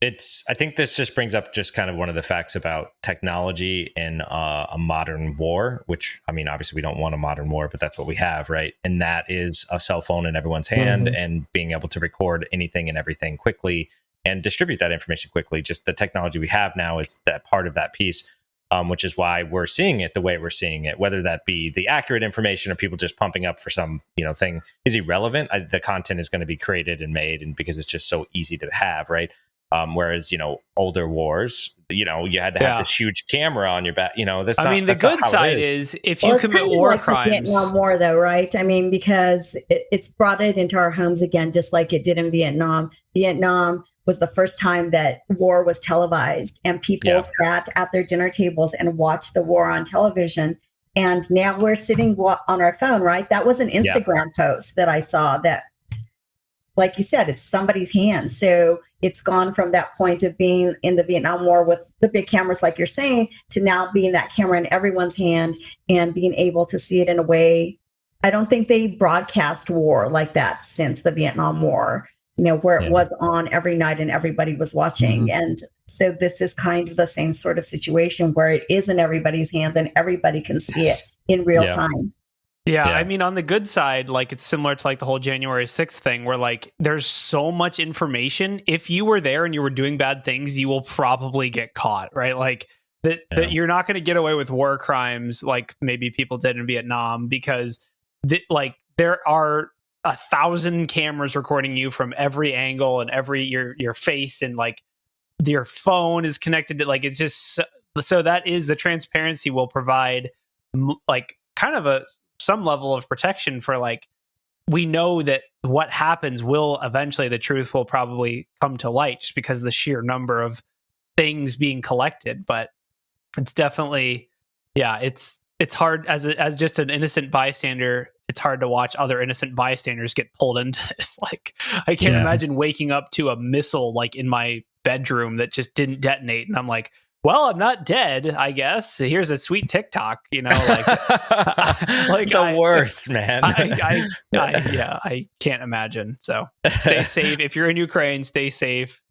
I think this just brings up just kind of one of the facts about technology in a modern war, which, I mean, obviously we don't want a modern war, but that's what we have, right? And that is a cell phone in everyone's hand and being able to record anything and everything quickly and distribute that information quickly. Just the technology we have now is that part of that piece, which is why we're seeing it the way we're seeing it, whether that be the accurate information or people just pumping up for some, thing is irrelevant. The content is going to be created and made, and because it's just so easy to have, right? Whereas, older wars, you had to have this huge camera on your back. That's the good side is if you commit war crimes. Vietnam War, though, right? I mean, because it's brought it into our homes again, just like it did in Vietnam. Vietnam was the first time that war was televised, and people sat at their dinner tables and watched the war on television. And now we're sitting on our phone, right? That was an Instagram post that I saw that, like you said, it's somebody's hand. So it's gone from that point of being in the Vietnam War with the big cameras, like you're saying, to now being that camera in everyone's hand and being able to see it in a way. I don't think they broadcast war like that since the Vietnam War, where it was on every night and everybody was watching. And so this is kind of the same sort of situation where it is in everybody's hands and everybody can see it in real time. Yeah, I mean, on the good side, like it's similar to like the whole January 6th thing where like there's so much information. If you were there and you were doing bad things, you will probably get caught, right? Like that you're not going to get away with war crimes like maybe people did in Vietnam because there are 1,000 cameras recording you from every angle and every your face, and like your phone is connected to, like, it's just so that is the transparency will provide like kind of some level of protection for, like, we know that what happens will eventually, the truth will probably come to light just because of the sheer number of things being collected. But it's definitely, it's hard as just an innocent bystander. It's hard to watch other innocent bystanders get pulled into this. Like, I can't imagine waking up to a missile like in my bedroom that just didn't detonate, and I'm like, well, I'm not dead, I guess. Here's a sweet TikTok, like, like the worst, man. I can't imagine. So stay safe. If you're in Ukraine, stay safe.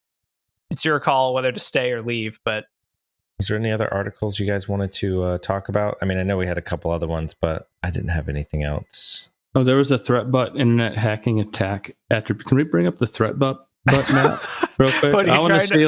It's your call whether to stay or leave. But is there any other articles you guys wanted to talk about? I mean, I know we had a couple other ones, but I didn't have anything else. Oh, there was a Threatbutt internet hacking attack. Can we bring up the Threatbutt map real quick? I want to see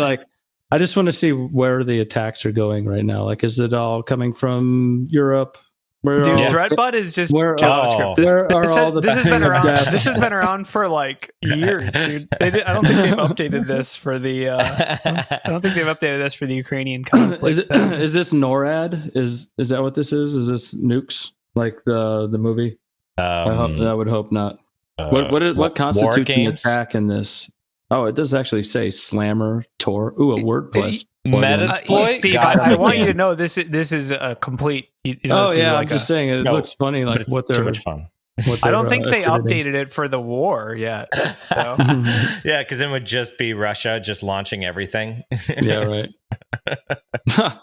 I just want to see where the attacks are going right now. Like, is it all coming from Europe? Threatbutt is just JavaScript. This has been around for like years, dude. I don't think they've updated this for the. I don't think they've updated this for the Ukrainian conflict. Is this NORAD? Is that what this is? Is this nukes like the movie? I would hope not. What constitutes an attack in this? Oh, it does actually say slammer, Tor. Ooh, a WordPress. Metasploit? Steve, I want you to know this is a complete. I'm just saying it looks funny, like what they're. Too much fun. I don't think they updated it for the war yet. So. Yeah, because it would just be Russia just launching everything. Yeah, right.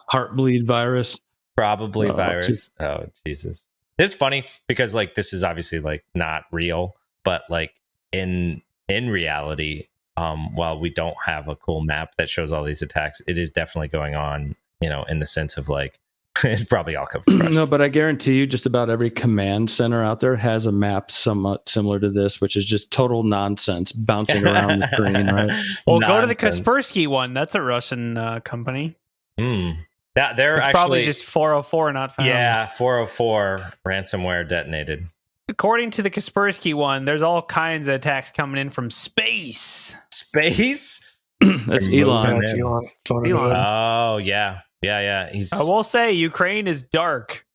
Heartbleed virus. Probably virus. Oh, Jesus. It's funny because like this is obviously like not real, but like in reality. While we don't have a cool map that shows all these attacks, it is definitely going on, in the sense of like, it's probably all come from Russia. No, but I guarantee you just about every command center out there has a map somewhat similar to this, which is just total nonsense bouncing around the screen, right? Well, go to the Kaspersky one. That's a Russian company. It's actually probably just 404 not found. Yeah, 404 ransomware detonated. According to the Kaspersky one, there's all kinds of attacks coming in from space. Space? That's Elon. Yeah, it's Elon. Oh, yeah. I will say Ukraine is dark.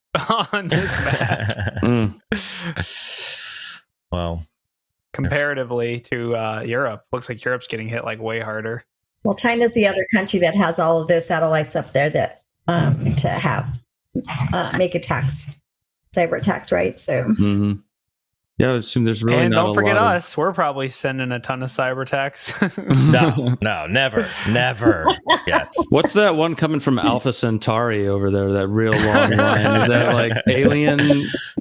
on this map. Well, Comparatively to Europe, looks like Europe's getting hit like way harder. Well, China's the other country that has all of their satellites up there that to have make attacks, cyber attacks, right? So. Mm-hmm. Yeah, I would assume there's really and not don't a forget lot us. We're probably sending a ton of cyber attacks. no, never. Yes. What's that one coming from Alpha Centauri over there? That real long line. Is that like alien?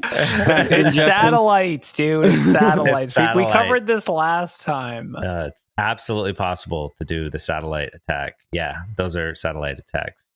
It's satellites, dude. It's satellites. We covered this last time. It's absolutely possible to do the satellite attack. Yeah, those are satellite attacks.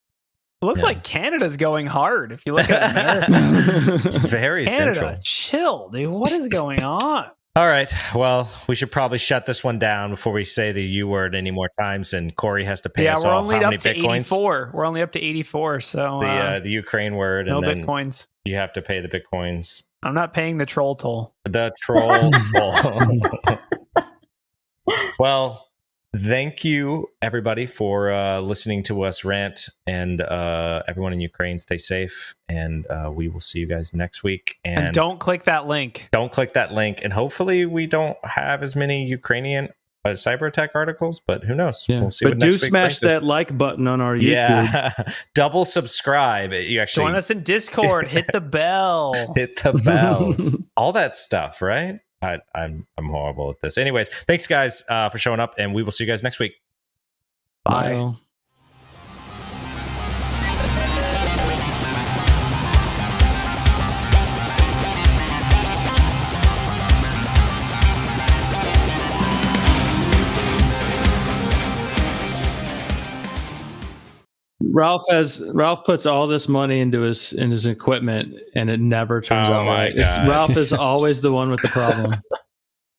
It looks like Canada's going hard. If you look at America, It's very Canada, central. chill, dude. What is going on? All right. Well, we should probably shut this one down before we say the U word any more times, and Corey has to pay us we're all only how up many to bitcoins? 84. We're only up to 84. So The Ukraine word, no and then bitcoins. you have to pay the bitcoins. I'm not paying the troll toll. The troll. Well, thank you, everybody, for listening to us rant, and everyone in Ukraine, stay safe, and we will see you guys next week. And don't click that link. Don't click that link, and hopefully we don't have as many Ukrainian cyber attack articles, but who knows? Yeah. We'll see. But what do next week smash brings us. that like button on our YouTube. Yeah, double subscribe. You actually Join us in Discord. Hit the bell. hit the bell. All that stuff, right? I'm horrible at this. Anyways, thanks guys for showing up, and we will see you guys next week. Bye. Well, Ralph puts all this money into his equipment, and it never turns Oh out my right. God. Ralph is always the one with the problem.